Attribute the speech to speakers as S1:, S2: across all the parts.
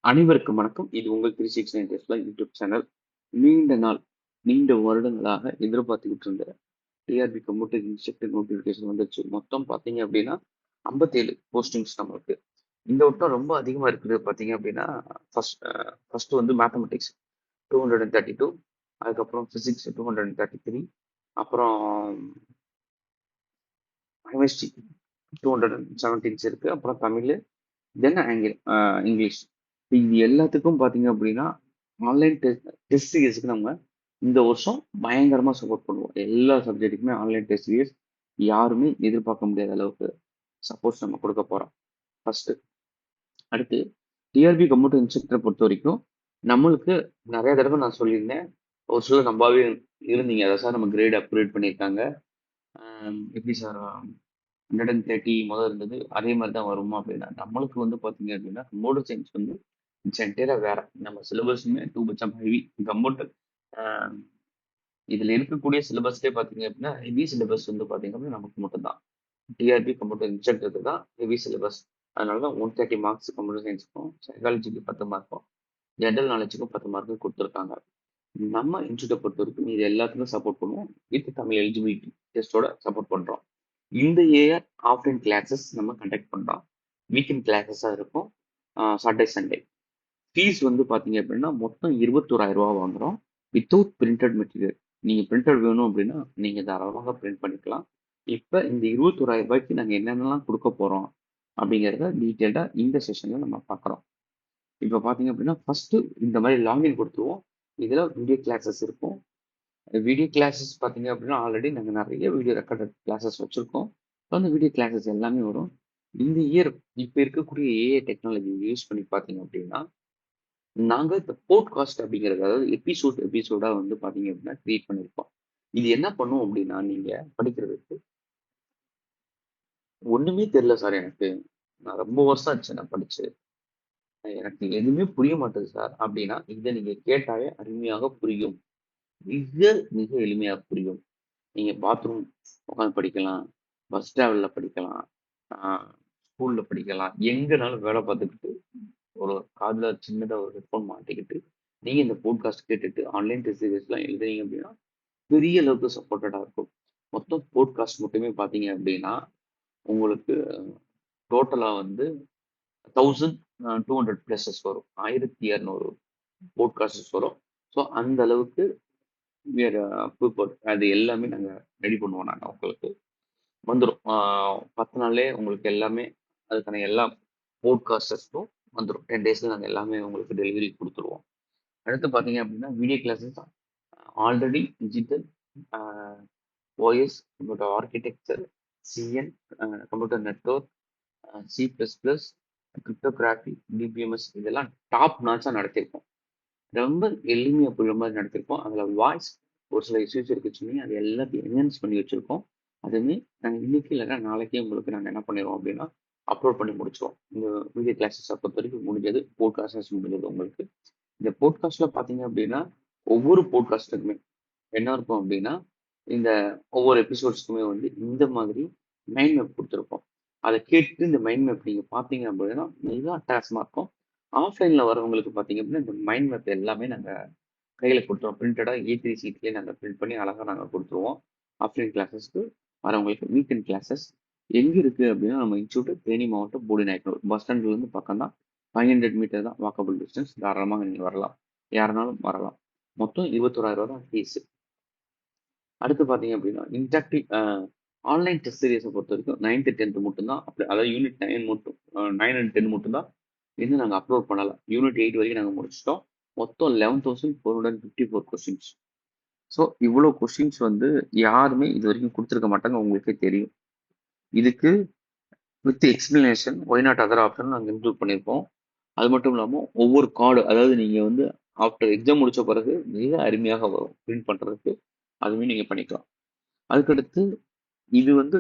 S1: அனைவருக்கும் வணக்கம். இது உங்கள் 369 டேஸ்ல யூடியூப் சேனல். நீண்ட நாள், நீண்ட வருடங்களாக எதிர்பார்த்துக்கிட்டு இருந்த டிஆர்பி கம்ப்யூட்டர் இன்ஸ்ட்ரக்டர் நோட்டிஃபிகேஷன் வந்துருச்சு. மொத்தம் பார்த்தீங்க அப்படின்னா 57 போஸ்டிங்ஸ் நம்மளுக்கு. இந்த வட்டம் ரொம்ப அதிகமாக இருக்குது பார்த்தீங்க அப்படின்னா, ஃபர்ஸ்ட் வந்து மேத்தமெட்டிக்ஸ் 232, அதுக்கப்புறம் ஃபிசிக்ஸ் 233, அப்புறம் கெமிஸ்ட்ரி 217 இருக்கு, அப்புறம் தமிழ், தென் இங்கிலீஷ். இது எல்லாத்துக்கும் பார்த்தீங்க அப்படின்னா ஆன்லைன் டெஸ்ட் சீரியஸ்க்கு நம்ம இந்த வருஷம் பயங்கரமாக சப்போர்ட் பண்ணுவோம். எல்லா சப்ஜெக்ட்டுக்குமே ஆன்லைன் டெஸ்ட் சீரியஸ் யாருமே எதிர்பார்க்க முடியாத அளவுக்கு சப்போர்ட்ஸ் நம்ம கொடுக்க போகிறோம். ஃபர்ஸ்ட், அடுத்து டிஆர்பி கம்ப்யூட்டர் இன்ஸ்ட்ரக்டரை பொறுத்த வரைக்கும் நம்மளுக்கு நிறைய தடவை நான் சொல்லியிருந்தேன். ஒரு சிலர் நம்பாவே இருந்தீங்க. அதை சார் நம்ம கிரேட் அப்கிரேட் பண்ணியிருக்காங்க, எப்படி சார் 130 முதல் இருந்தது அதே மாதிரி தான் வருமா அப்படின்னா, நம்மளுக்கு வந்து பார்த்தீங்க அப்படின்னா கம்ப்யூட்டர் சயின்ஸ் வந்து இட்ஸ் என்டையராக வேற. நம்ம சிலபஸுமே டூ பட்சம் ஹெவி கம்ப்யூட்டர். இதில் இருக்கக்கூடிய சிலபஸ்லேயே பார்த்தீங்க அப்படின்னா ஹெவி சிலபஸ் வந்து பார்த்தீங்க அப்படின்னா நமக்கு மட்டும்தான். டிஆர்பி கம்ப்யூட்டர் இன்ஸ்ட்ரக்டருக்கு தான் ஹெவி சிலபஸ். அதனால தான் 130 மார்க்ஸ் கம்ப்யூட்டர் சயின்ஸுக்கும், சைக்காலஜிக்கு 10 மார்க்கும், ஜென்ரல் நாலேஜுக்கும் 10 மார்க்கும் கொடுத்துருக்காங்க. நம்ம இன்ஸ்டியூட்டை பொறுத்த வரைக்கும் இது எல்லாத்துக்கும் சப்போர்ட் பண்ணுவோம். வித் தமிழ் எலிஜிபிலிட்டி டெஸ்ட்டோட சப்போர்ட் பண்ணுறோம். இந்த இயர் ஆஃப்லைன் கிளாஸஸ் நம்ம கண்டக்ட் பண்ணுறோம். வீக்கெண்ட் கிளாஸஸாக இருக்கும், சாட்டர்டே சண்டே. ஃபீஸ் வந்து பார்த்தீங்க அப்படின்னா மொத்தம் 21,000 வாங்குறோம், வித்தவுட் பிரிண்டட் மெட்டீரியல். நீங்கள் பிரிண்டட் வேணும் அப்படின்னா நீங்கள் தாராளமாக பிரிண்ட் பண்ணிக்கலாம். இப்போ இந்த 21,000 நாங்கள் என்னென்னலாம் கொடுக்க போகிறோம் அப்படிங்கிறத டீட்டெயில்டாக இந்த செஷனில் நம்ம பார்க்குறோம். இப்போ பார்த்தீங்க அப்படின்னா ஃபர்ஸ்ட் இந்த மாதிரி லாகின் கொடுத்துருவோம். இதில் வீடியோ கிளாஸஸ் இருக்கும். வீடியோ கிளாஸஸ் பார்த்தீங்க அப்படின்னா ஆல்ரெடி நாங்கள் நிறைய வீடியோ ரெக்கார்டட் கிளாஸஸ் வச்சுருக்கோம். அந்த வீடியோ கிளாஸஸ் எல்லாமே வரும். இந்த இயர் இப்போ இருக்கக்கூடிய ஏஐ டெக்னாலஜி யூஸ் பண்ணி பார்த்தீங்க அப்படின்னா நாங்கள் இந்த போட்காஸ்ட் அப்படிங்கிறது, அதாவது எபிசோடாக வந்து பார்த்தீங்க அப்படின்னா கிரியேட் பண்ணியிருக்கோம். இது என்ன பண்ணும் அப்படின்னா, நீங்கள் படிக்கிறதுக்கு ஒன்றுமே தெரியல சார் எனக்கு, நான் ரொம்ப வருஷம் ஆச்சு நான் படிச்சு, எனக்கு எதுவுமே புரிய மாட்டேது சார் அப்படின்னா இதை நீங்கள் கேட்டாலே அருமையாக புரியும். மிக மிக எளிமையாக புரியும். நீங்க பாத்ரூம் உட்காந்து படிக்கலாம், பஸ் டிராவல்ல படிக்கலாம், ஸ்கூல்ல படிக்கலாம், எங்கனாலும் வேலை பார்த்துக்கிட்டு ஒரு காதுல சின்னதா ஒரு ஹெட்ஃபோன் மாட்டிக்கிட்டு நீங்க இந்த போட்காஸ்ட் கேட்டுட்டு ஆன்லைன் டெஸ்ட் சீரிஸ்லாம் எழுதுறீங்க அப்படின்னா பெரிய அளவுக்கு சப்போர்ட்டடா இருக்கும். மொத்தம் போட்காஸ்ட் மட்டுமே பார்த்தீங்க அப்படின்னா உங்களுக்கு டோட்டலா வந்து 1200 பிளஸஸ் வரும். 1200 போட்காஸ்ட் வரும். ஸோ அந்த அளவுக்கு அது எல்லாமே நாங்கள் ரெடி பண்ணுவோம். நாங்கள் உங்களுக்கு வந்துடும். 10 நாள்லேயே உங்களுக்கு எல்லாமே அதுக்கான எல்லா போட்காஸ்டர்ஸும் வந்துடும். 10 டேஸில் நாங்கள் எல்லாமே உங்களுக்கு டெலிவரி கொடுத்துருவோம். அடுத்து பார்த்தீங்க அப்படின்னா வீடியோ கிளாஸஸ் தான் already digital, OS, computer architecture, CN, computer network, C++, cryptography, DBMS இதெல்லாம் டாப் நாச்சாக நடத்தியிருக்கோம். ரொம்ப எளிமையாக புரியுற மாதிரி நடத்திருக்கோம். அதில் வாய்ஸ் ஒரு சில இஷ்யூஸ் இருக்கு சொன்னீங்க, அது எல்லாத்தையும் என்ஹான்ஸ் பண்ணி வச்சுருக்கோம். அதுவுமே நாங்கள் இன்னைக்கு இல்லைன்னா நாளைக்கே உங்களுக்கு நாங்கள் என்ன பண்ணிடுவோம் அப்படின்னா அப்லோட் பண்ணி முடிச்சிடுவோம். இந்த வீடியோ கிளாஸஸை பொறுத்த வரைக்கும் முடிஞ்சது, போட்காஸ்டஸ் முடிஞ்சது உங்களுக்கு. இந்த போட்காஸ்ட்டில் பார்த்தீங்க அப்படின்னா ஒவ்வொரு போட்காஸ்ட்டுக்குமே என்ன இருக்கும் அப்படின்னா இந்த ஒவ்வொரு எபிசோட்ஸ்க்குமே வந்து இந்த மாதிரி மைண்ட் மேப் கொடுத்துருப்போம். அதை கேட்டு இந்த மைண்ட் மேப் நீங்கள் பார்த்தீங்க அப்படின்னா மிக அட்டகாசமாக இருக்கும். ஆஃப்லைனில் வரவங்களுக்கு பார்த்தீங்க அப்படின்னா இந்த மைண்ட் மேப் எல்லாமே நாங்கள் கையில் கொடுத்துருவோம். பிரிண்டடாக A3 சீட்லேயே நாங்கள் பிரிண்ட் பண்ணி அழகாக நாங்கள் கொடுத்துருவோம். ஆஃப்லைன் கிளாஸஸ்க்கு வரவங்களுக்கு. வீக்கெண்ட் கிளாஸஸ் எங்கே இருக்குது அப்படின்னா நம்ம இன்ஸ்டியூட் தேனி மாவட்டம் போடிநாயக்கனூர் பஸ் ஸ்டாண்ட்லேருந்து பக்கம் தான். 500 மீட்டர் தான் வாக்கபிள் டிஸ்டன்ஸ். தாராளமாக நீங்கள் வரலாம், யாருனாலும் வரலாம். மொத்தம் 21,000 தான் ஃபீஸு. அடுத்து பார்த்தீங்க அப்படின்னா இன்டராக்டிவ் ஆன்லைன் டெஸ்ட் சீரியஸை பொறுத்த வரைக்கும் 9th 10th மட்டும்தான். அப்படி அதாவது யூனிட் 9 மட்டும், 9 and 10 மட்டும்தான் இன்னும் நாங்கள் அப்லோட் பண்ணலை. யூனிட் 8 வரைக்கும் நாங்கள் முடிச்சிட்டோம். மொத்தம் 11,454 கொஸ்டின்ஸ். ஸோ இவ்வளோ கொஸ்டின்ஸ் வந்து யாருமே இது வரைக்கும் கொடுத்துருக்க மாட்டாங்க, உங்களுக்கே தெரியும். இதுக்கு with explanation why not other option நாங்கள் இன்க்ளூட் பண்ணியிருப்போம். அது மட்டும் இல்லாமல் ஒவ்வொரு கார்டு, அதாவது நீங்கள் வந்து ஆஃப்டர் எக்ஸாம் முடித்த பிறகு மிக அருமையாக வரும் பிரிண்ட் பண்ணுறதுக்கு, அதுவுமே நீங்கள் பண்ணிக்கலாம். அதுக்கடுத்து இது வந்து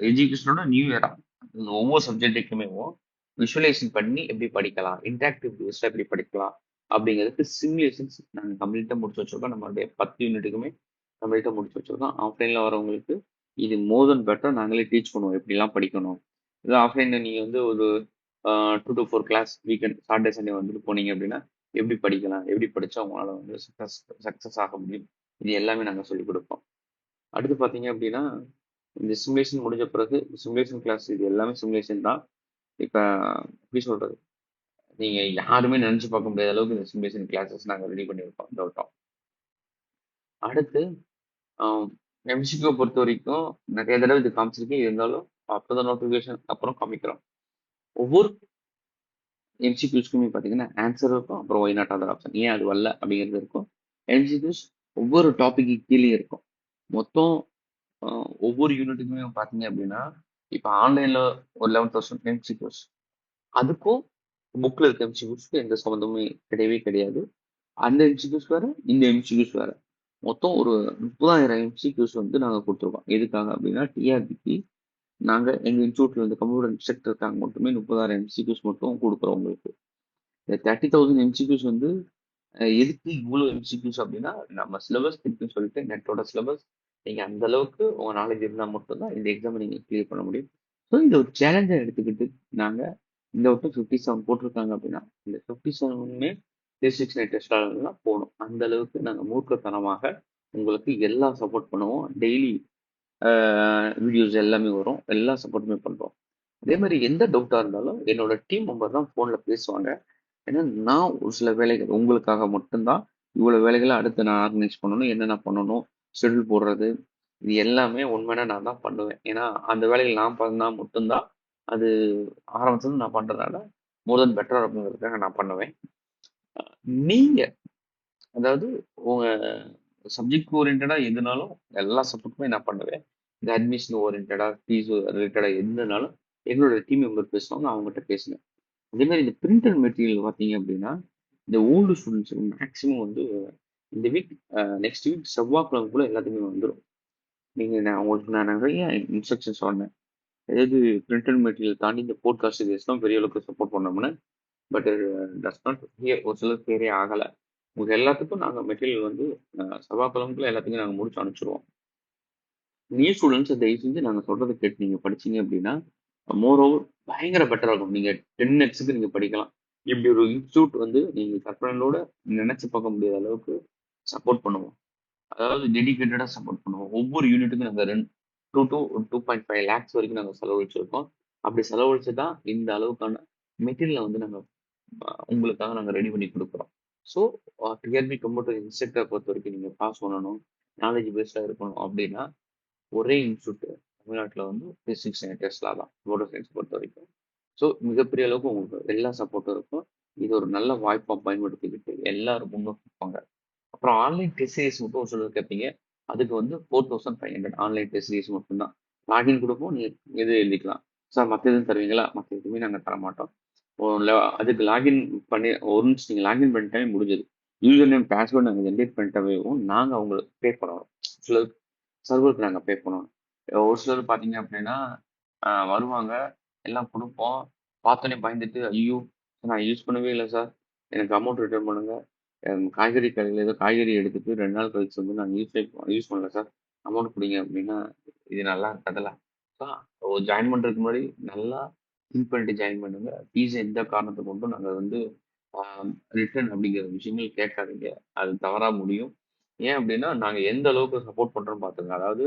S1: எஜுகேஷனோட நியூ இயரா ஒவ்வொரு சப்ஜெக்ட்டுக்குமே விஷுவலைசேஷன் பண்ணி எப்படி படிக்கலாம், இன்டராக்டிவ் பேஸ்டாக எப்படி படிக்கலாம் அப்படிங்கிறதுக்கு சிமுலேஷன்ஸ் நாங்கள் கம்ப்ளீட்டாக முடிச்சு வச்சுருக்கோம். நம்மளுடைய 10 யூனிட்டுக்குமே கம்ப்ளீட்டாக முடிச்சு வச்சுருக்கோம். ஆஃப்லைனில் வரவங்களுக்கு இது மோர் தென் பெட்டர் நாங்களே டீச் பண்ணுவோம் எப்படிலாம் படிக்கணும். இது ஆஃப்லைனில் நீங்கள் வந்து ஒரு 2 to 4 class weekend Saturday Sunday வந்துட்டு போனீங்க அப்படின்னா எப்படி படிக்கலாம், எப்படி படிச்சா உங்களால வந்து சக்ஸஸ் ஆக முடியும், இது எல்லாமே நாங்கள் சொல்லிக் கொடுப்போம். அடுத்து பார்த்தீங்க அப்படின்னா இந்த சிமுலேஷன் முடிஞ்ச பிறகு சிமுலேஷன் கிளாஸ் இது எல்லாமே சிமுலேஷன் தான். இப்போ எப்படி சொல்றது, நீங்க யாருமே நினைச்சு பார்க்க முடியாத அளவுக்கு இந்த சிமுலேஷன் கிளாஸஸ் நாங்கள் ரெடி பண்ணியிருக்கோம் இந்த வட்டம். அடுத்து எம்சிக்யூ பொறுத்த வரைக்கும் நிறைய தடவை இது காமிச்சிருக்கேன், இருந்தாலும் அப்போதான் நோட்டிஃபிகேஷன் அப்புறம் காமிக்கிறோம். ஒவ்வொரு எம்சிக்யூஸ்க்குமே பார்த்தீங்கன்னா ஆன்சர் இருக்கும், அப்புறம் ஒய் நாட் அதர் ஆப்ஷன், ஏன் அது வரல அப்படிங்கிறது இருக்கும். எம்சிக்யூஸ் ஒவ்வொரு டாபிக்கு கீழே இருக்கும். மொத்தம் ஒவ்வொரு யூனிட்டுக்குமே பார்த்தீங்க அப்படின்னா இப்போ ஆன்லைனில் ஒரு 11,000 எம்சிக்யூஸ், அதுக்கும் புக்கில் இருக்க எம்சிக்யூஸ்க்கும் எந்த சம்மந்தமுமே கிடையவே கிடையாது. அந்த எம்சிக்யூஸ் வேற, இந்த எம்சிக்யூஸ் வேற. மொத்தம் ஒரு 30,000 எம்சிக்யூஸ் வந்து நாங்கள் கொடுத்துருக்கோம். எதுக்காக அப்படின்னா டிஆர்பிக்கு நாங்கள் எங்கள் இன்ஸ்டியூட்ல இருந்து கம்ப்யூட்டர் இன்ஸ்ட்ரக்டருக்காக மட்டுமே 30,000 எம்சிக்யூஸ் மட்டும் கொடுக்குறோம் உங்களுக்கு. இந்த 30,000 எம்சிக்யூஸ் வந்து எதுக்கு இவ்வளோ எம்சிக்யூஸ் அப்படின்னா நம்ம சிலபஸ் இருக்குன்னு சொல்லிட்டு நெட்டோட சிலபஸ் நீங்கள் அந்த அளவுக்கு உங்கள் நாலேஜ் இருந்தால் மட்டும்தான் இந்த எக்ஸாமை நீங்கள் கிளியர் பண்ண முடியும். ஸோ இந்த ஒரு சேலஞ்சை எடுத்துக்கிட்டு நாங்கள் இந்த வட்டம் 57 போட்டிருக்காங்க அப்படின்னா இந்த 57மே 369 டெஸ்டாலாம் போகணும். அந்த அளவுக்கு நாங்கள் மூர்க்கத்தனமாக உங்களுக்கு எல்லா சப்போர்ட் பண்ணுவோம். டெய்லி வீடியோஸ் எல்லாமே வரும், எல்லா சப்போர்ட்டுமே பண்ணுறோம். அதே மாதிரி எந்த டவுட்டாக இருந்தாலும் என்னோட டீம் மெம்பர் தான் ஃபோனில் பேசுவாங்க. ஏன்னா நான் ஒரு சில வேலைகள் உங்களுக்காக மட்டும்தான் இவ்வளோ வேலைகளை அடுத்து நான் ஆர்கனைஸ் பண்ணணும், என்னென்ன பண்ணணும், ஷெட்யூல் போடுறது, இது எல்லாமே உண்மையான நான் தான் பண்ணுவேன். ஏன்னா அந்த வேலைகள் நான் பண்ணால் மட்டும்தான் அது ஆரம்பத்துல நான் பண்ணுறதுனால மோர் தென் பெட்டர் அப்படிங்கிறதுக்காக நான் பண்ணுவேன். நீங்கள் அதாவது உங்க சப்ஜெக்ட் ஓரியன்டா எதுனாலும் எல்லா சப்போர்ட்டுமே நான் பண்ணுவேன். இந்த அட்மிஷன் ஓரியன்டா ஃபீஸ் ரிலேட்டடா எதுனாலும் எங்களோட டீம் மெம்பர் பேசுவாங்க, அவங்ககிட்ட பேசுங்க. அதே மாதிரி இந்த பிரிண்டட் மெட்டீரியல் பார்த்தீங்க அப்படின்னா இந்த ஓல்டு ஸ்டூடெண்ட்ஸ் மேக்ஸிமம் வந்து இந்த வீக் நெக்ஸ்ட் வீக் செவ்வாய்க்கிழமைக்குள்ள எல்லாத்துக்குமே வந்துடும். உங்களுக்கு நான் நிறைய இன்ஸ்ட்ரக்ஷன் சொன்னேன். அதாவது பிரிண்டட் மெட்டீரியல் தாண்டி இந்த போட்காஸ்ட் சீரியஸ்லாம் பெரிய அளவுக்கு சப்போர்ட் பண்ணோம்னு. பட் டஸ் நாட் ஒரு சிலர் பேரே ஆகலை. உங்களுக்கு எல்லாத்துக்கும் நாங்கள் மெட்டீரியல் வந்து செவ்வாய்க்கிழமைக்குள்ள எல்லாத்துக்கும் நாங்கள் முடிச்சு அனுப்பிச்சிடுவோம். நியூ ஸ்டூடெண்ட்ஸ் தயவு செஞ்சு நாங்கள் சொல்றதை கேட்டு நீங்கள் படிச்சீங்க அப்படின்னா மோர் ஓவர் பயங்கர பெட்டராக இருக்கும். நீங்கள் 10x நீங்கள் படிக்கலாம். இப்படி ஒரு இன்ஸ்டியூட் வந்து நீங்கள் கற்பனையோட நினைச்சு பார்க்க முடியாத அளவுக்கு சப்போர்ட் பண்ணுவோம். அதாவது டெடிகேட்டடாக சப்போர்ட் பண்ணுவோம். ஒவ்வொரு யூனிட்டுக்கும் நாங்கள் 2 to 2.5 lakhs வரைக்கும் நாங்கள் செலவழிச்சிருக்கோம். அப்படி செலவழிச்சு தான் இந்த அளவுக்கான மெட்டீரியலை வந்து நாங்கள் உங்களுக்காக நாங்கள் ரெடி பண்ணி கொடுக்குறோம். ஸோ டிஆர்பி கம்ப்யூட்டர் இன்ஸ்ட்ரக்டரை பொறுத்த வரைக்கும் நீங்கள் பாஸ் பண்ணணும், நாலேஜ் பேஸ்டாக இருக்கணும் அப்படின்னா ஒரே இன்ஸ்டியூட் தமிழ்நாட்டில் வந்து பிசிக்ஸ் டெஸ்லா தான் கம்ப்யூட்டர் சயின்ஸ் பொறுத்த வரைக்கும். ஸோ மிகப்பெரிய அளவுக்கு உங்களுக்கு எல்லா சப்போர்ட்டும் இருக்கும். இது ஒரு நல்ல வாய்ப்பாக பயன்படுத்திக்கிட்டு எல்லாரும் முன்னோக்கி போங்க. அப்புறம் ஆன்லைன் டெஸ்ட் சீரிஸ் மட்டும் ஒரு சிலர் கேட்பீங்க. அதுக்கு வந்து 4,500 ஆன்லைன் டெஸ்ட் சீரிஸ் மட்டும்தான். லாகின் கொடுப்போம், நீங்கள் எது எழுதிக்கலாம். சார் மற்ற எதுவும் தருவீங்களா? மற்ற எதுவுமே நாங்கள் தர மாட்டோம். அதுக்கு லாகின் பண்ணி ஒன்ஸ் நீங்கள் லாகின் பண்ணிட்டாவே முடிஞ்சது. யூசர் நேம் பாஸ்வேர்டு நாங்கள் ஜென்ரேட் பண்ணிட்டாவே நாங்கள் அவங்களுக்கு பே பண்ணணும். சிலர் சர்வருக்கு நாங்கள் பே பண்ணணும். ஒரு சிலர் பார்த்தீங்க அப்படின்னா வருவாங்க, எல்லாம் கொடுப்போம். பார்த்தோன்னே பயந்துட்டு ஐயோ நான் யூஸ் பண்ணவே இல்லை சார், எனக்கு அமௌண்ட் ரிட்டர்ன் பண்ணுங்க. காய்கறி கடையில் ஏதோ காய்கறி எடுத்துட்டு 2 நாள் கழிச்சு வந்து நான் யூஸ் பண்ணல சார், அமௌண்ட் கொடுங்க அப்படின்னா இது நல்லா இருக்காதுல்ல. ஜாயின் பண்ணுறதுக்கு முன்னாடி நல்லா திங்க் பண்ணிட்டு ஜாயின் பண்ணுங்க. ஃபீஸ் எந்த காரணத்தை கொண்டும் நாங்கள் வந்து ரிட்டர்ன் அப்படிங்கிற விஷயங்கள் கேட்காதீங்க, அது தவறா முடியும். ஏன் அப்படின்னா நாங்கள் எந்த அளவுக்கு சப்போர்ட் பண்ணுறோம் பார்த்துங்க. அதாவது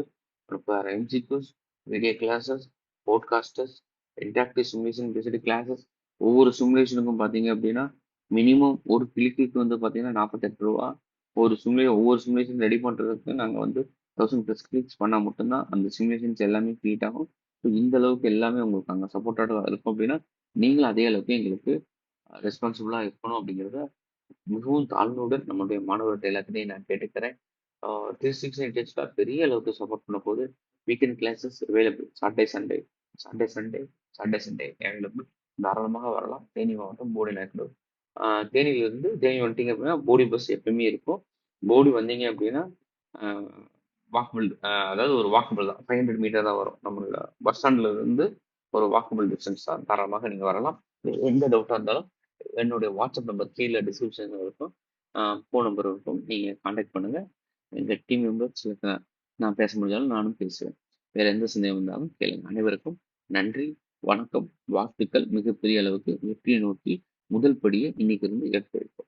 S1: prepare MCQs, video classes, podcasters, interactive simulation based classes. ஒவ்வொரு சிமுலேஷனுக்கும் பார்த்தீங்க அப்படின்னா மினிமம் ஒரு கிளிக்கு வந்து பார்த்தீங்கன்னா 48 ரூபா. ஒவ்வொரு சிமுலேஷன் ரெடி பண்ணுறதுக்கு நாங்கள் வந்து 1000+ கிளிக்ஸ் பண்ணால் மட்டும்தான் அந்த சிமுலேஷன்ஸ் எல்லாமே க்ரியேட் ஆகும். ஸோ இந்த அளவுக்கு எல்லாமே உங்களுக்கு அங்கே சப்போர்ட்டாக இருக்கும் அப்படின்னா நீங்களும் அதே அளவுக்கு எங்களுக்கு ரெஸ்பான்சிபிளாக இருக்கணும் அப்படிங்கிறத மிகவும் தாழ்மையுடன் நம்மளுடைய மாணவர்கள் எல்லாத்தையும் நான் கேட்டுக்கிறேன். 369 டெஸ்ட்ல பெரிய அளவுக்கு சப்போர்ட் பண்ண போது weekend classes available. Saturday Sunday Saturday Sunday available. தாராளமாக வரலாம். தேனி மாவட்டம் போடி நாயக்கனூர். தேனியிலிருந்து தேனி வந்துட்டீங்க அப்படின்னா போடி பஸ் எப்பவுமே இருக்கும். போடி வந்தீங்க அப்படின்னா வாக்கபிள், அதாவது ஒரு வாக்கபிள் தான், 500 மீட்டர் தான் வரும். நம்மளோட பஸ் ஸ்டாண்ட்ல இருந்து ஒரு வாக்கபிள் டிஸ்டன்ஸ் தான். தாராளமாக நீங்கள் வரலாம். எந்த டவுட்டாக இருந்தாலும் என்னுடைய வாட்ஸ்அப் நம்பர் கீழே டிஸ்கிரிப்ஷனில் இருக்கும், ஃபோன் நம்பர் இருக்கும், நீங்கள் காண்டாக்ட் பண்ணுங்கள். எங்கள் டீம் மெம்பர்ஸ் நான் பேச முடிஞ்சாலும் நானும் பேசுவேன். வேறு எந்த சந்தேகம் இருந்தாலும் கேளுங்க. அனைவருக்கும் நன்றி. வணக்கம். வாழ்த்துக்கள். மிகப்பெரிய அளவுக்கு வெற்றியை நோக்கி முதல் படிய இன்னைக்கு இருந்து எடுத்து வைப்போம்.